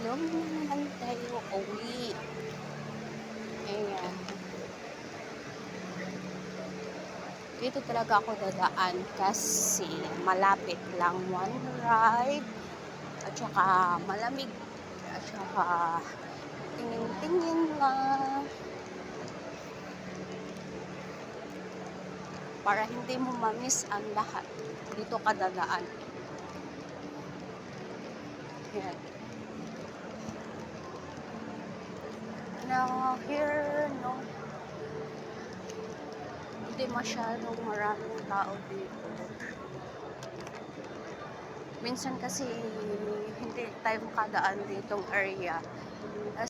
Room na naman tayo uwi. Ayan. Dito talaga ako dadaan kasi malapit lang, one ride. At saka malamig. At saka tingin-tingin lang. Para hindi mo ma-miss ang lahat. Dito ka dadaan. Ayan. Now, here, no, hindi masyadong maraming tao dito. Minsan kasi hindi tayo makadaan ditong area